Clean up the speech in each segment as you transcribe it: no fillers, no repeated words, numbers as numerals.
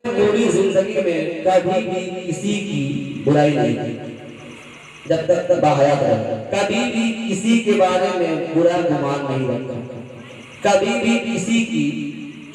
पूरी जिंदगी में कभी भी किसी की बुराई नहीं की, जब तक बाहयात रहा। कभी भी किसी के बारे में बुरा गुमान नहीं रखा, कभी भी किसी की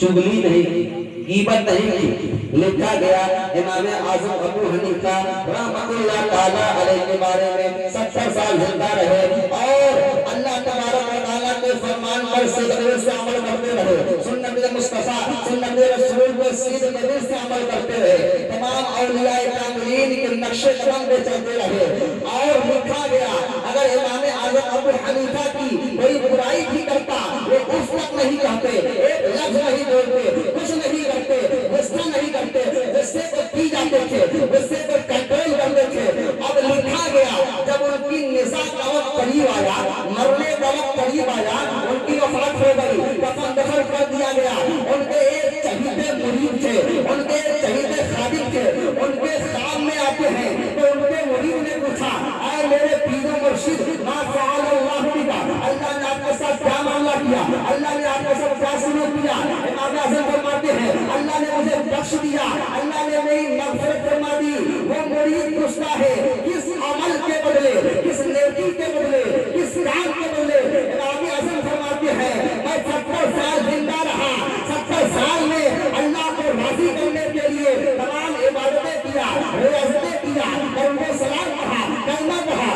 चुगली नहीं की, गीबत नहीं की। लिखा गया इमाम आजम अबू हनीफा रहमतुल्लाह ताला अलैहि के बारे में 70 साल जिंदा रहे और अल्लाह तबारक व तआला के फरमान पर सीधे से अमल करते रहे, सुन्नत मुस्तफा सुन्नत रसूल को सीधे से अमल करते रहे, तमाम औलिया कामिलीन के नक्शे कदम पे चलते रहे। और लिखा गया अगर इमाम आजम अबू हनीफा की कोई बुराई भी करता वो उस तक नहीं कहते, एक लफ्ज नहीं बोलते, कुछ नहीं करते, गुस्सा नहीं करते, गुस्से को पी जाते थे, गुस्से को कंट्रोल करते थे। अब लिखा गया जब उनकी निशा का वक्त करीब आया, मरने का वक्त करीब आया, उनकी वफात हो गई, कफन दफन कर दिया गया। उनके एक चहीते मुरीद थे, उनके एक चहीते खादिम थे, उनके ख्वाब में आते हैं तो उनके मुरीद ने पूछा, ऐ मेरे पीर मुर्शिद मा फ़अल अल्लाह बिका, अल्लाह ने आपके साथ क्या मामला किया, अल्लाह ने आपके साथ क्या सलूक किया। इमाम आज़म फरमाते हैं अल्लाह ने मुझे बख्श दिया, अल्लाह ने मेरी मग़फ़िरत फरमा दी। वो मुरीद पूछता है किस अमल के बदले, किस नेकी के बदले, किस काम के बदले। इमाम आज़म फरमाते हैं मैं 70 साल जिंदा रहा, 70 साल में अल्लाह को राज़ी करने के लिए तमाम इबादतें किया, रियाज़तें किया, उनको सलाम कहा, कलमा कहा,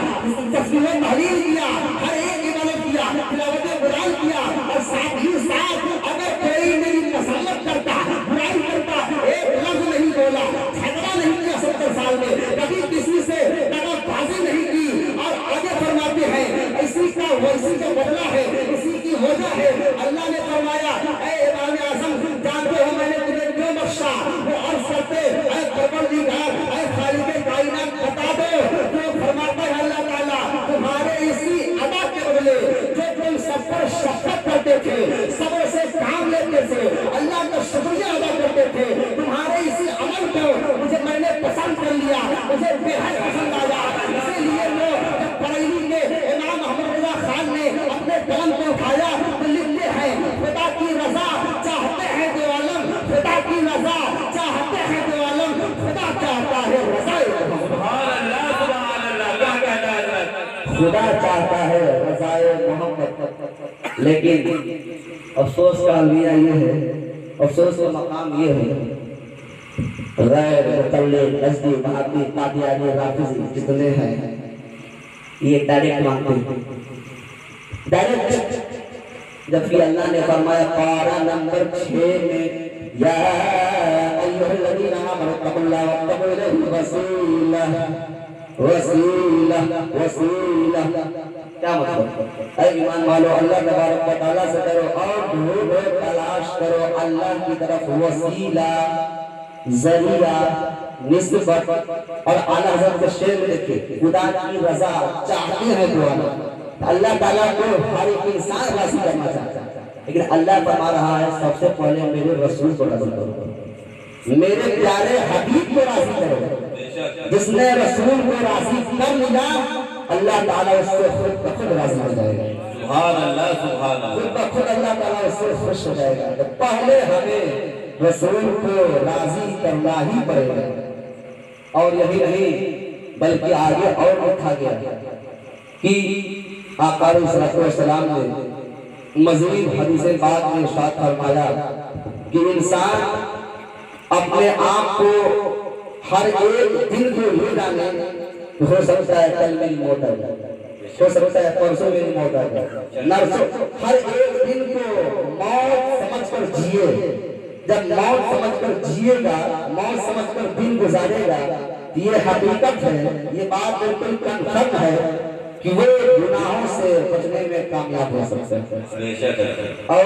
तस्बीह तहलील किया, हर एक इबादत किया, तिलावत कुरान किया। और साथ ही साथ अगर कोई मेरी मसलत करता, बुराई करता, एक लफ्ज नहीं बोला, झगड़ा नहीं किया 70 साल में, कभी किसी से दगाबाजी नहीं की। और आगे फरमाते हैं इसी का वैसी का बदला है, इसी की वजह है। अल्लाह ने फरमाया ऐ इमाम आज़म जानते हो मैंने तुम्हें क्यों बख्शा। वो अर्ज़ करते ऐ परवरदिगार, ऐ खालिक़े कायनात बता दो। तो फरमाता है अल्लाह ताला तुम्हारे इसी अदा के बदले जो तुम सब पर शफ़क़त करते थे, सब्र से काम लेते थे, अल्लाह का शुक्रिया अदा करते थे, तुम्हारे इसी अमल को मुझे मैंने पसंद कर लिया, मुझे बेहद पसंद आया। इसीलिए वो जब बरेली के इमाम अहमद रज़ा खान ने अपने कलम को उठाया तो लिखते हैं खुदा की रज़ा चाहते हैं जो आलम, खुदा की रज़ा चाहते हैं जो आलम, खुदा चाहता है रज़ाए खुदा चाहता है रज़ाए मोहम्मद। लेकिन अफसोस का अलविया ये है, अफसोस का मकाम ये है, गैर मुतल्लिक़ नज़दी वहाबी कादियानी राफ़िज़ी जितने हैं ये डायरेक्ट मानते हैं, डायरेक्ट। जबकि अल्लाह ने फरमाया पारा नंबर 6 में या अय्युहल्लज़ीना आमनू तक़ुल्लाह वत्तक़ू इलैहि वसीला वसीला वसीला। क्या मतलब? ऐ ईमान वालो अल्लाह तबारक व तआला से करो और ढूंढो तलाश करो अल्लाह की तरफ वसीला, ज़रिया, निस्बत। और आला हज़रत के शेर में देखिए खुदा की रज़ा चाहते हैं जो अल्लाह ताला को हर एक इंसान राज़ी करना चाहता है, लेकिन अल्लाह फरमा रहा है सबसे पहले मेरे रसूल को राज़ी करो, मेरे प्यारे हबीब को राज़ी करो। जिसने रसूल को राज़ी कर लिया अल्लाह ताला उससे खुद ब खुद राज़ी हो जाएगा। सुभान अल्लाह, सुभान अल्लाह। खुद ब खुद अल्लाह ताला उससे खुश हो जाएगा। तो पहले हमें रसूल को राज़ी करना ही पड़ेगा। और यही नहीं बल्कि आगे और लिखा गया कि आका अलैहिस्सलाम ने मज़ीद हदीस पाक में इरशाद फरमाया कि इंसान अपने आप को हर एक दिन को ये जाने, हो सकता है कल मेरी मौत आ जाए, हो सकता है परसों मेरी मौत आ जाए, नरसों हर एक दिन को मौत समझकर जिए। जब मौत समझकर जिएगा, मौत समझकर दिन गुजारेगा, ये हकीकत है, ये बात बिल्कुल कन्फर्म है कि वो गुनाहों से बचने में कामयाब हो सकते हैं। और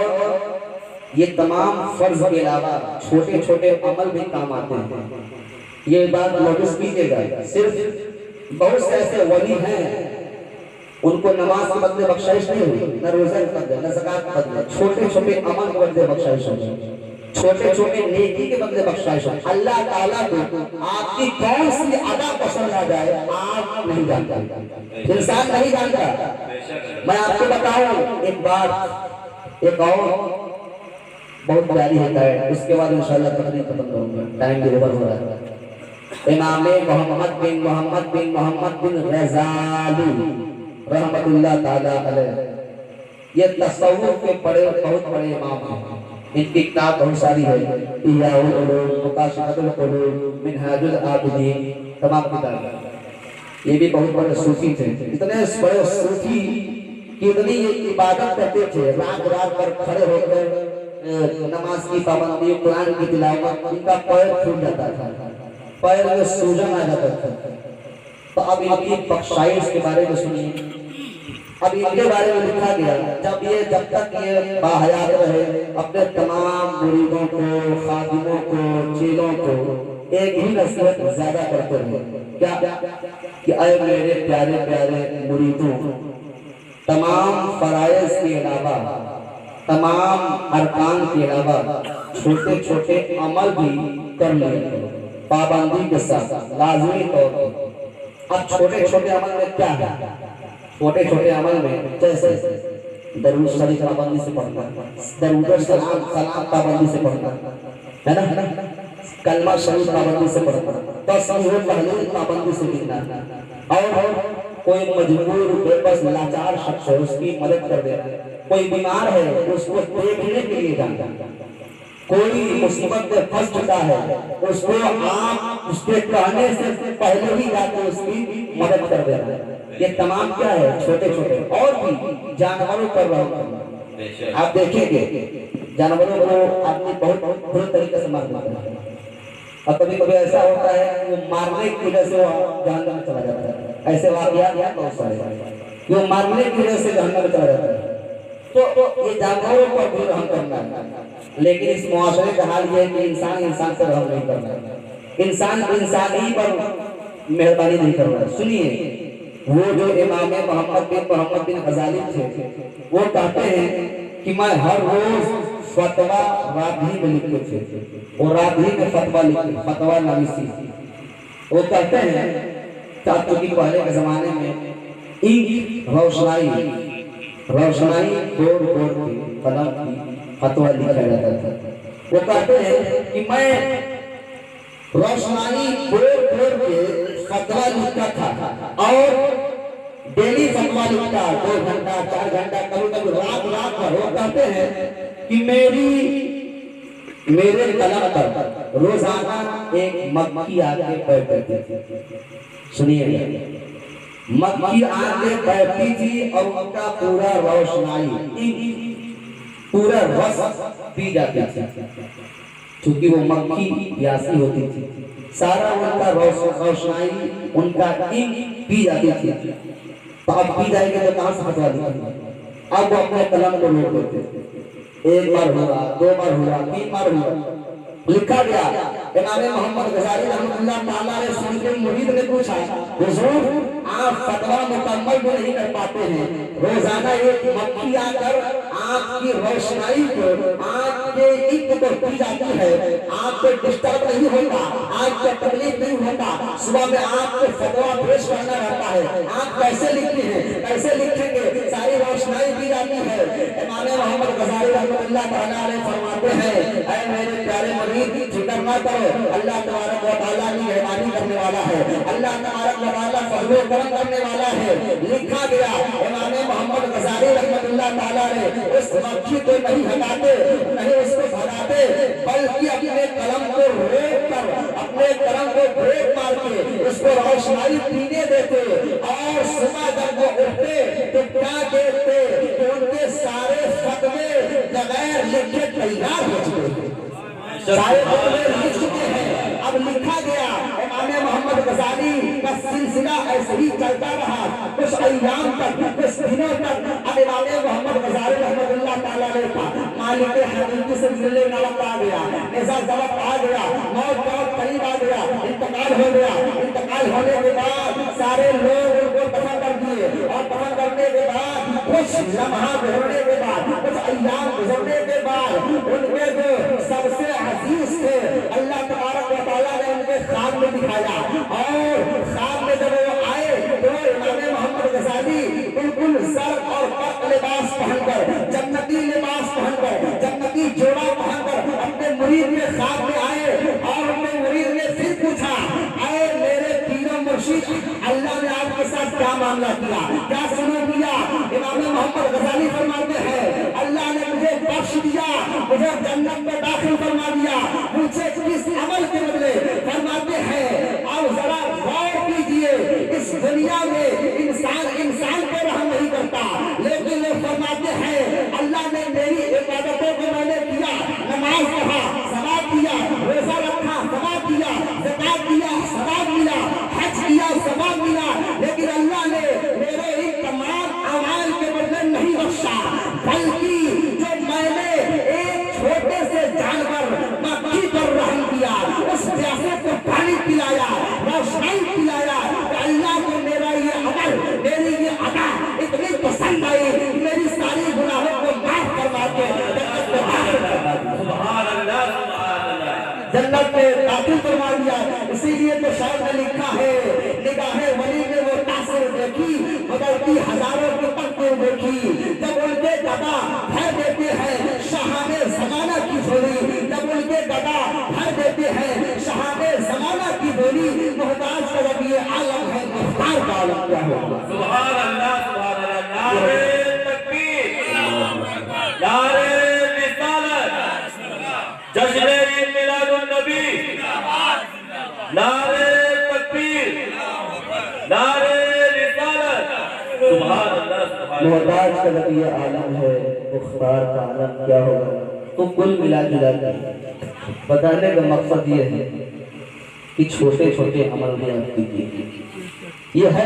ये तमाम फर्ज के अलावा छोटे छोटे अमल भी काम आते हैं। ये बात नोटिस कीजिएगा, सिर्फ बहुत से ऐसे वली हैं उनको नमाज के बदले बख्शाइश नहीं हुई, न रोजा के बदले, न ज़कात के बदले, छोटे छोटे अमल के बदले बख्शाइश हुई, छोटे छोटे नेकी के बदले बख्शाइश हुई। अल्लाह ताला को आपकी कौन सी अदा पसंद आ जाए आप नहीं जानता, इंसान नहीं जानता। मैं आपको बताऊं एक बात, एक और बहुत प्यारी हिकायत। उसके बाद इंशाल्लाह तकरीर खत्म करूंगा, टाइम भी ओवर हो रहा है। इमाम मोहम्मद बिन गजाली रहमतुल्लाह ताला अलैह, ये तसव्वुफ के बड़े बहुत बड़े इमाम हैं। इनकी किताब बहुत सारी है, इहयाउल उलूम, मुकाशिफतुल कुलूब, मिनहाजुल आबिदीन, तमाम किताब। ये भी बहुत बड़े सूफी थे। इतने बड़े सूफी कि इतनी ये इबादत करते थे, रात रात पर खड़े होकर नमाज की पाबंदी, कुरान की तिलावत, इनका पैर फूट जाता था, पैर में सूजन आ जाता था। तो अब इनकी बख्शाइश के बारे में सुनिए। अब इनके बारे में लिखा गया, जब तक ये बाहयात रहे, अपने तमाम मुरीदों को, खादिमों को, चेलों को एक ही नसीहत ज्यादा करते रहे। क्या कि अय मेरे प्यारे प्यारे मुरीदों, तमाम फराइज के अलावा, तमाम अरकान के अलावा छोटे छोटे अमल भी कर लिया करो, पाबंदी के साथ, लाजमी तौर पर। अब छोटे छोटे अमल में क्या है? छोटे छोटे अमल में जैसे दरूद शरीफ पाबंदी से पढ़ना, दरूद सलाम पाबंदी से पढ़ना, है ना, कलमा शरीफ पाबंदी से पढ़ना, तस्बीह तहलील पाबंदी से लिखना, और कोई मजबूर बेबस लाचार शख्स है उसकी मदद कर देना, कोई बीमार है उसको देखने के लिए जाना, कोई मुसीबत में फंस चुका है उसको आप उसके कहने से पहले ही जाकर उसकी मदद कर देना। ये तमाम क्या है? छोटे छोटे। और भी जानवरों पर रहम, आप देखेंगे जानवरों को आदमी बहुत बुरे तरीके से मार देता है, और कभी कभी ऐसा होता है वो मारने की वजह से वो जहन्नम में चला जाता है। ऐसे वाकयात बहुत सारे, वो मारने की वजह से जहन्नम में चला जाता है। तो ये जानवरों पर भी रहम करना है, लेकिन इस मुआशरे का हाल ये है कि इंसान इंसान से रहम नहीं करना, इंसान इंसानी पर मेहरबानी नहीं कर रहा। सुनिए, वो जो इमाम मोहम्मद बिन गजाली थे, वो कहते हैं कि मैं हर रोज फतवा राधी में लिखते थे, वो राधी में फतवा लिखते, फतवा नवीसी। वो कहते हैं क्योंकि पहले के जमाने में इंक रोशनाई गोर गोर की कलम की फतवा लिखा जाता था। वो कहते हैं कि मैं रोशनाई गोर गोर के फतवा लिखता था, और डेली फतवा लिखता, 2 घंटा 4 घंटा, कभी कभी रात रात भर। वो कहते हैं कि मेरे कलम पर रोजाना एक मक्खी आके बैठती थी। सुनिए, मक्खी आके बैठती थी और उनका पूरा रोशनाई, पूरा रस पी जाती थी, क्योंकि वो मक्खी प्यासी होती थी। सारा उनका रोशनाई, उनका इंक पी जाती थी। तो अब पी जाएंगे तो कहां से फतवा लिखेंगे? अब वो अपने कलम को रोक देते। एक बार हुआ, 2 बार हुआ, 3 बार हुआ, लिखा गया। इमाम मोहम्मद गजाली रहमतुल्लाह ताला अलैह सुन के मुरीद ने पूछा, हुजूर आप फतवा मुकम्मल भी नहीं कर पाते हैं, रोजाना एक मक्खी आकर आपकी रोशनाई को, आपके इंक को पी जाती है, आपको डिस्टर्ब नहीं होता, आपको तकलीफ नहीं होता, सुबह में आपको फतवा पेश करना रहता है, आप कैसे लिखते हैं, कैसे लिखेंगे, सारी रोशनाई पी जाती है। इमाम मोहम्मद गजाली रहमतुल्लाह ताला अलैह फरमाते हैं, ऐ मेरे प्यारे मरीद, फिक्र ना करो, अल्लाह तबारक व तआला की मेहरबानी करने वाला है, अल्लाह तबारक व तआला फजल व करम करने वाला है। लिखा गया, इमाम मोहम्मद गजाली रहमतुल्लाह ताला ने उस मक्खी को नहीं हटाते, नहीं उसको भगाते, बल्कि अपने कलम को रोक कर, अपने कलम को ब्रेक मार के उसको रोशनाई पीने देते, और सुबह जब वो उठते तो क्या देखते कि उनके सारे फतवे बगैर लिखे तैयार हो चुके हैं, सारे फतवे लिख चुके हैं। अब लिखा गया, इमाम मोहम्मद गजाली का सिलसिला ऐसे ही चलता रहा कुछ अय्याम तक, कुछ दिनों तक। अब इमाम मोहम्मद गजाली रहमतुल्लाह ताला अलैह का मालिक हकीकी से मिलने का वक्त आ गया, निज़ात वक्त आ गया, मौत बहुत करीब आ गया, इंतकाल हो गया। इंतकाल होने के बाद सारे लोग उनको दफन कर दिए, और दफन करने के बाद कुछ लम्हा गुजरने के बाद, कुछ अय्याम गुजरने के बाद, उनके जो सबसे अजीज थे अल्लाह तबारक व तआला ने उनके ख्वाब में दिखाया, और ख्वाब में जब वो आए तो इमाम मोहम्मद गजाली बिल्कुल सर और पक लिबास पहनकर, जन्नती लिबास पहनकर, जन्नती जोड़ा पहन क्या मामला किया, क्या सलूक किया। इमाम मोहम्मद गजाली फरमाते हैं अल्लाह ने मुझे बख्श दिया, मुझे जन्नत में दाखिल फरमा दिया, मुझे किस अमल के बदले। फरमाते हैं अब जरा गौर कीजिए, इस दुनिया में इंसान पे रहम नहीं करता, लेकिन वो फरमाते हैं अल्लाह ने मेरी इबादतों को मैंने किया, नमाज पढ़ा सवाब दिया, रोजा रखा सवाब दिया, ज़कात दिया सवाब मिला, हज किया सवाब मिला, लेकिन अल्लाह ने मेरे इन तमाम अमाल के बदले नहीं बख्शा, बल्कि जो मैंने एक छोटे से जानवर मक्खी पर रहम किया, उस प्यासे को पानी पिलाया, रोशनी पिलाया, तो अल्लाह को मेरा ये अमल, मेरी ये अदा इतनी पसंद आई, मेरी सारी गुनाहों को माफ करवा के जन्नत में दाखिल करवा दिया। इसीलिए तो शायर ने लिखा है निगाहे वली ने वो तासीर देखी, बदलती हजारों की पलकें देखी, जब उनके गदा भर देते हैं शहाने ज़माना की झोली, जब उनके गदा भर देते हैं शहाने ज़माना की झोली, मोहताज का जब ये आलम है मुख्तार का आलम क्या होगा। सुभान अल्लाह, सुभान अल्लाह, नारे तकबीर, नारे रिसालत, जश्न मिलादुन नबी, नारे तकबीर, नारे रिसालत, सुभान अल्लाह, सुभान अल्लाह। मोहताज का जब ये आलम है मुख्तार का आलम क्या होगा। तो कुल मिला जुला बताने का मकसद ये है कि छोटे छोटे अमल में आप कीजिए, ये है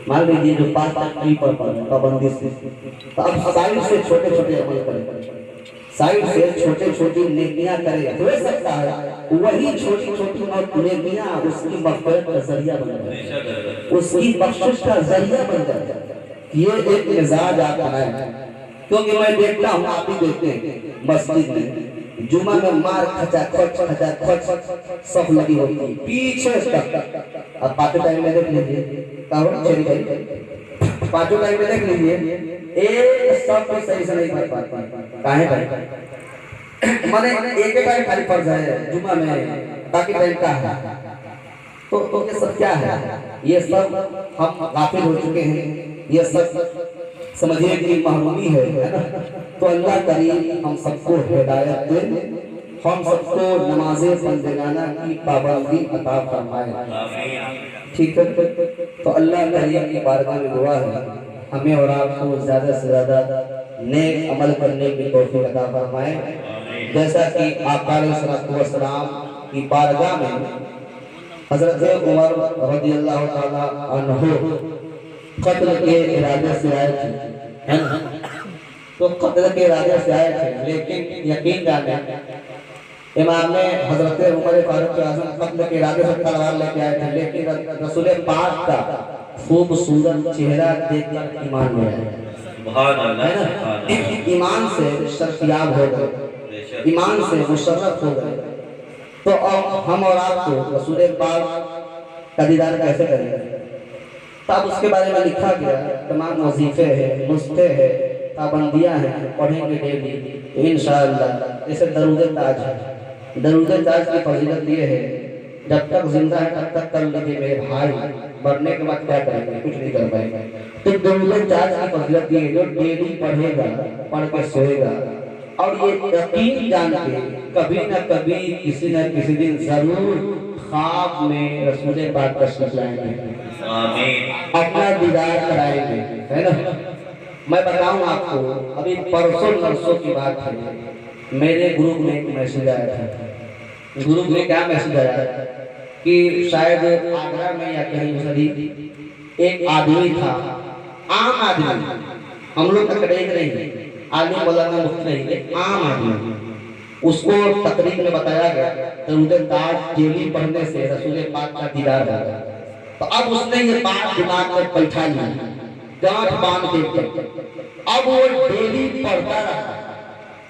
मान लीजिए जो 5 पर पाबंदी से, तो अब साइड से छोटे छोटे अमल करें, साइड से छोटे छोटी नेकियां करें, हो सकता है वही छोटी छोटी नेकियां उसकी मग़फ़िरत का जरिया बन जाए, उसकी बख्शिश का जरिया बन जाए। ये एक मिजाज आप बनाए, क्योंकि मैं देखता हूँ, आप भी देखते हैं मस्जिद में जुमा में मार खचा सब लगी होती है पीछे तक। अब पाँचों टाइम में देख लीजिए, पाँचों टाइम में देख लीजिए एक सब सही से नहीं कर पाता, काहे भाई माने एक टाइम खाली फर्ज है जुमा में, बाकी टाइम का है। तो ये सब क्या है, ये सब हम गाफिल हो चुके हैं, ये सब समझिए कि महरूमी है ना। तो अल्लाह करीम हम सबको हिदायत दे, हम सबको नमाज़े बंदगाना की पाबंदी अता फरमाए, ठीक है। तो अल्लाह करीम की बारगाह में दुआ है हमें और आपको ज़्यादा से ज़्यादा नेक अमल करने की तौफीक अता फरमाए। जैसा कि आका अलैहि सलाम की बारगाह में हज़रत उमर रज़ियल्लाहु ताला अन्हु कत्ल के इरादे से आए थे, तो कत्ल के इरादे से आए थे, लेकिन यकीन जाने इमाम ने हजरत उमर फारूक आज़म कत्ल के इरादे से तलवार लेके आए थे, लेकिन रसूल पाक का खूबसूरत चेहरा देखकर ईमान ले आए। सुभान अल्लाह, ईमान से शर्फियाब हो गए, ईमान से मुशर्रफ हो गए। तो अब हम और आपको रसूल पाक का दीदार कैसे करेंगे। तब उसके बारे में लिखा गया, तमाम वजीफे हैं, नुस्खे हैं, पाबंदियां हैं, पढ़ेंगे डेली तो इंशाअल्लाह। जैसे दरूद ताज है, दरूद ताज की फजीलत ये है जब तक जिंदा है तब तक कर लीजिए मेरे भाई, मरने के बाद क्या करेंगे, कुछ नहीं कर पाएंगे। तो दरूद ताज की फजीलत ये है जो डेली पढ़ेगा, पढ़ के सोएगा और ये यकीन जान के कभी न कभी किसी न किसी दिन जरूर ख्वाब में रसूल पाक तशरीफ लाएंगे, अपना दीदार कराएंगे, है ना। मैं बताऊं आपको, अभी परसों नरसों की बात है, मेरे ग्रुप में एक मैसेज आया था। ग्रुप में क्या मैसेज आया कि शायद आगरा में या कहीं सदी एक आदमी था, आम आदमी, हम लोग का करेंगे नहीं, आलिम मौलाना मुफ्ती नहीं, आम आदमी, उसको तकरीर में बताया गया दरूद ताज डेली पढ़ने से रसूल पाक का दीदार होगा। तो अब उसने ये बात दिमाग में बैठा ली, गांठ बांध के अब वो डेली पढ़ता रहा।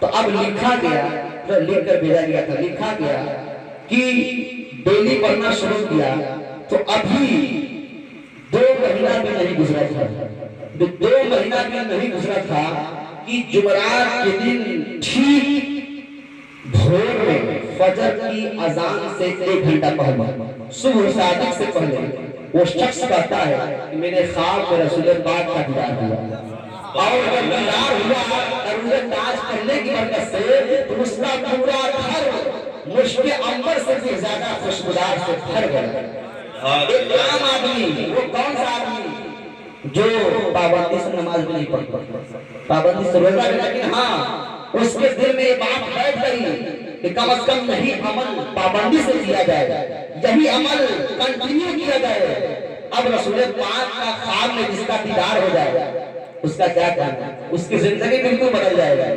तो अब लिखा गया, जो लिख कर भेजा गया था, लिखा गया कि डेली पढ़ना शुरू किया तो अभी 2 महीना भी नहीं गुजरा था, 2 महीना भी नहीं गुजरा था कि जुमरात के दिन ठीक भोर में फजर की अजान से 1 घंटा पहले, सुबह सादिक से पहले वो शख्स कहता है कि मेरे ख्वाब में रसूल पाक का दीदार हुआ और जब दीदार हुआ और ताज पहनने की बरकत से तो उसका पूरा घर मुश्के अंबर से भी ज्यादा खुशबूदार से भर गया। एक आम आदमी, वो कौन सा आदमी जो पाबंदी से नमाज भी नहीं पढ़ता, पाबंदी से रोजा भी, लेकिन हाँ उसके दिल में ये बात बैठ गई कि कम से कम यही अमल पाबंदी से किया जाए, यही अमल कंटिन्यू किया जाए। अब रसूल पाक का ख्वाब में जिसका दीदार हो जाए उसका क्या कहना, उसकी जिंदगी बिल्कुल बदल जाएगी।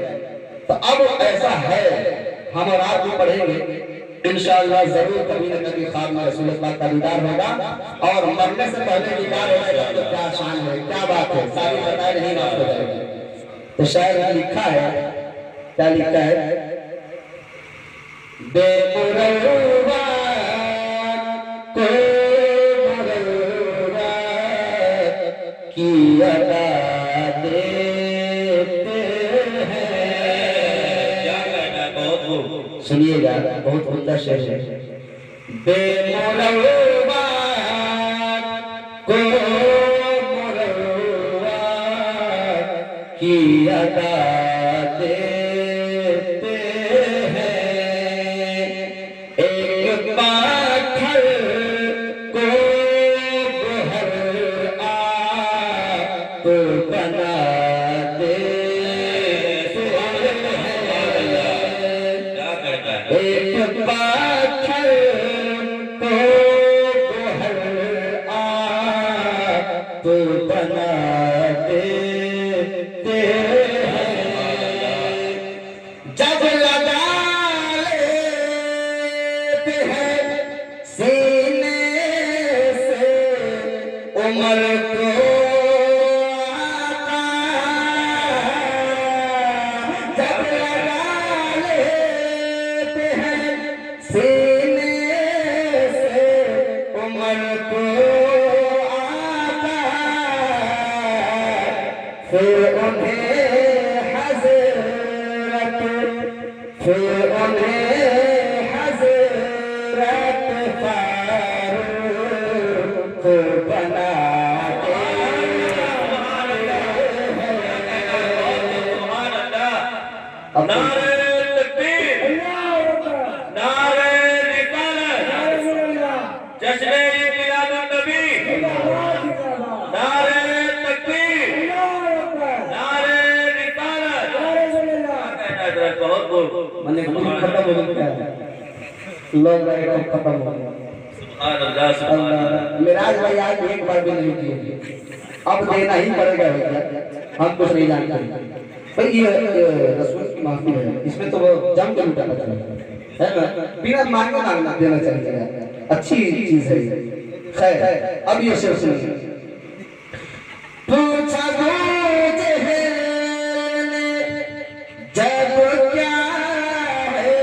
तो अब ऐसा है, हम और आप भी पढ़ेंगे इंशाअल्लाह, जरूर कभी न कभी ख्वाब में रसूल पाक का दीदार होगा और मरने से पहले दीदार होगा तो क्या शान है, क्या बात है, सारी बताए नहीं बात हो जाएगी। तो शायद लिखा है, क्या लिखा है, बेमुरवा को मुरवा की अदा सुनिएगा, बहुत उम्दा शेर है। बेमुरवा को मुरवा की अदा देते हैं, एक पाथर को बहर आप बना एक पाथर को बहर आप बना देते हैं, जब लगा लेते हैं सीने से उम्र को सीने से उम्र को आता, फिर उन्हें हज़रत, फिर उन्हें हज़रत फारूक बनाते हैं। मैंने खत्म हो गया, लोग खत्म हो गया। मेराज भाई आज एक बार भी नहीं किए, अब देना ही पड़ेगा भैया, हम कुछ नहीं जानते भाई। ये रसूल की माफी है, इसमें तो जम के लुटाना चाहिए है ना, बिना मांगे मांगना देना चाहिए, अच्छी चीज है। खैर अब ये शेर सुनिए। पूछा जब क्या है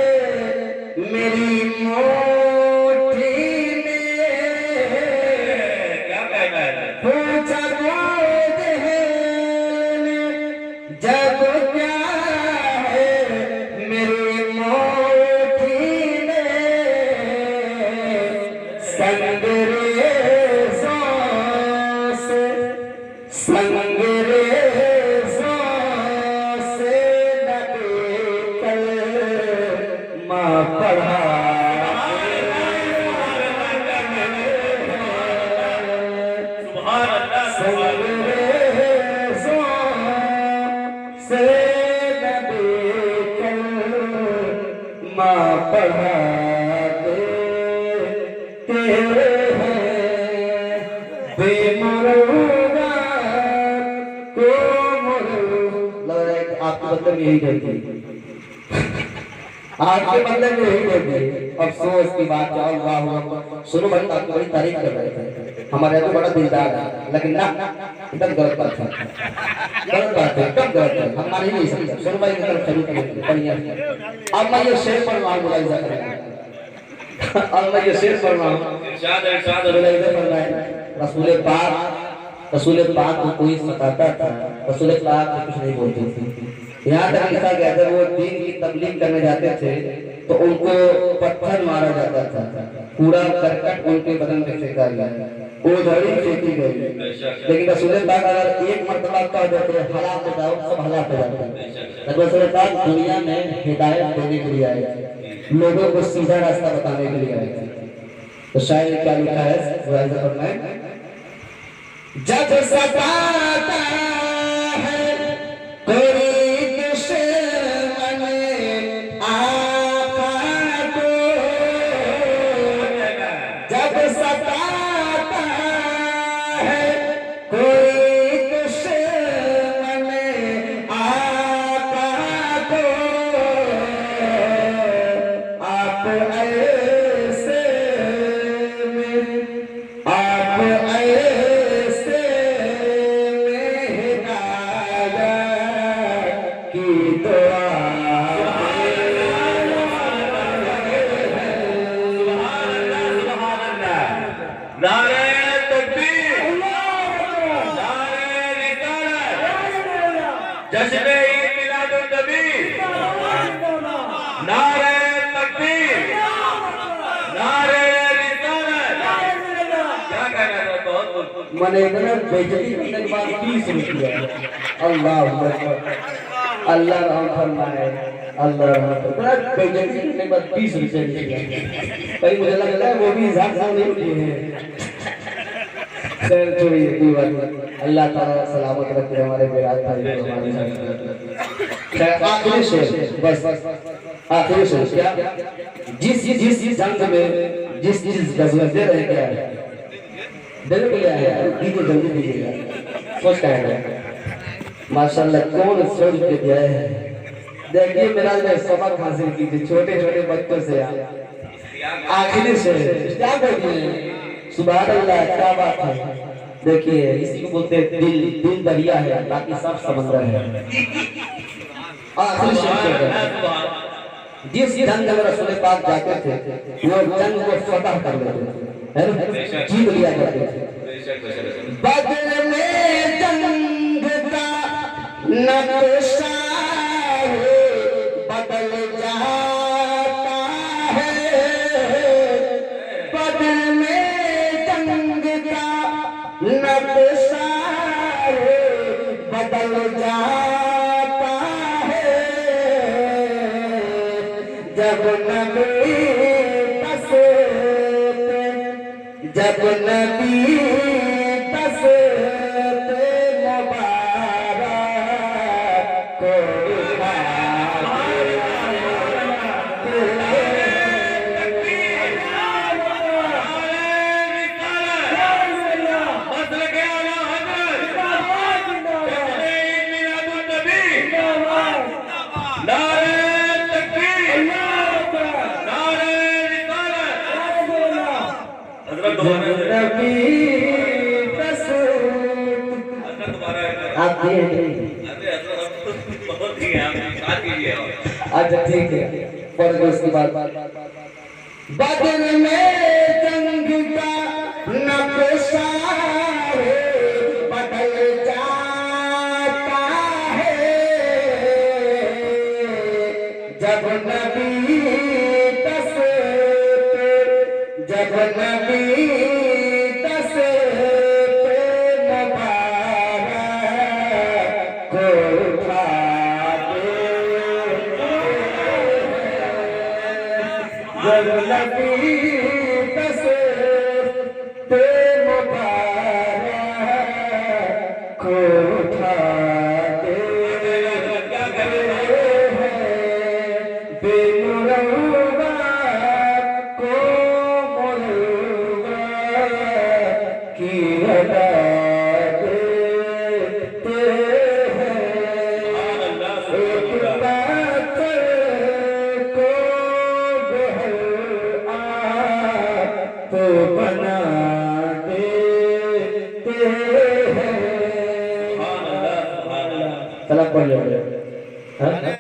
मेरी मोटी में, क्या कहना है, पूछा जब क्या है मेरी मोटी में, संगरेज़ों से पढ़ा से माँ पढ़ा देते हैं, बेमुरवा को मुरवा। आपके बदले में यही कहती है, आपके बदले में यही कहती है। अफसोस की बात है, अल्लाह सुनो भाई, आपकी बड़ी तारीफ कर रहे थे, हमारे तो बड़ा दिलदार है, लेकिन ना एकदम गलत बात है, गलत बात है, एकदम गलत है, हम मान ही नहीं सकते। सुनो भाई की तरफ खरीद करें बढ़िया। अब मैं ये शेर पर वहां बुलाई जा करेंगे, अब मैं ये शेर पर वहां इरशाद बुलाई जा कर रहा है। रसूल पाक को कोई सताता था, रसूल पाक कुछ नहीं बोलते थे। यहाँ तक लिखा गया था वो दीन की तबलीग करने जाते थे तो उनको पत्थर मारा जाता था, कूड़ा करकट उनके बदन पे फेंका गया। उधड़ी फेंकी गई। लेकिन रसूल पाक अगर एक मर्तबा कह देते हलाक हो जाओ, सब हलाक हो जाते। रसूल पाक दुनिया में हिदायत देने के लिए आए, लोगों को सीधा रास्ता बताने के लिए आए। तो शायद क्या लिखा है, जब सताता है कोई दुश्मन आका को, जब सताता है कोई दुश्मन आका को, आप ऐसे में, आप ऐसे में हिदायत की दुआ नारे तकबीर, नारे रिसालत, जश्न ईद मिलादुन नबी, नारे तकबीर, नारे रिसालत। क्या कहना था? बहुत मैंने इतना बेइज्जती करने के बाद 20 रुपया, अल्लाह अल्लाह रहम फरमाए, अल्लाह रहम फरमाए। बेइज्जती करने के बाद 20 रुपया दिया। भाई मुझे लग रहा है वो भी हिसाब से नहीं किए हैं। खैर छोड़िए, कोई बात नहीं। अल्लाह ताला सलामत रखे हमारे विराट भाई को, हमारे साथ। खैर आखिरी शेर, बस आखिरी शेर क्या, जिस जंग में जिस गजल दे रहे क्या दिल को है, दीजिए जल्दी दीजिएगा। सोच का है माशाल्लाह, कौन सोच के दिया है। देखिए मेरा जो सबक हासिल कीजिए छोटे छोटे बच्चों से। आखिरी शेर क्या कहते हैं, सुभान अल्लाह, क्या बात है। देखिए इसी को बोलते हैं दिल, दिल दरिया है बाकी सब समंदर है। आखिरी शेर क्या है, जिस जंग में रसूल पाक जाते थे वो जंग को फतह कर लेते थे, है ना, जीत लिया करते थे। बदल में जंग का नक्शा बदल जाता है, बदल में जंग का नक्शा बदल जाता है, जब नबी तसते, जब नबी तसते मुबारक को आप अच्छा ठीक है, पढ़ के उसके बाद बदल में जंग का नक्शा बदल जाता है, जब नबी तसते, जब नबी तसते मुबारक को उठा दे, जब नबी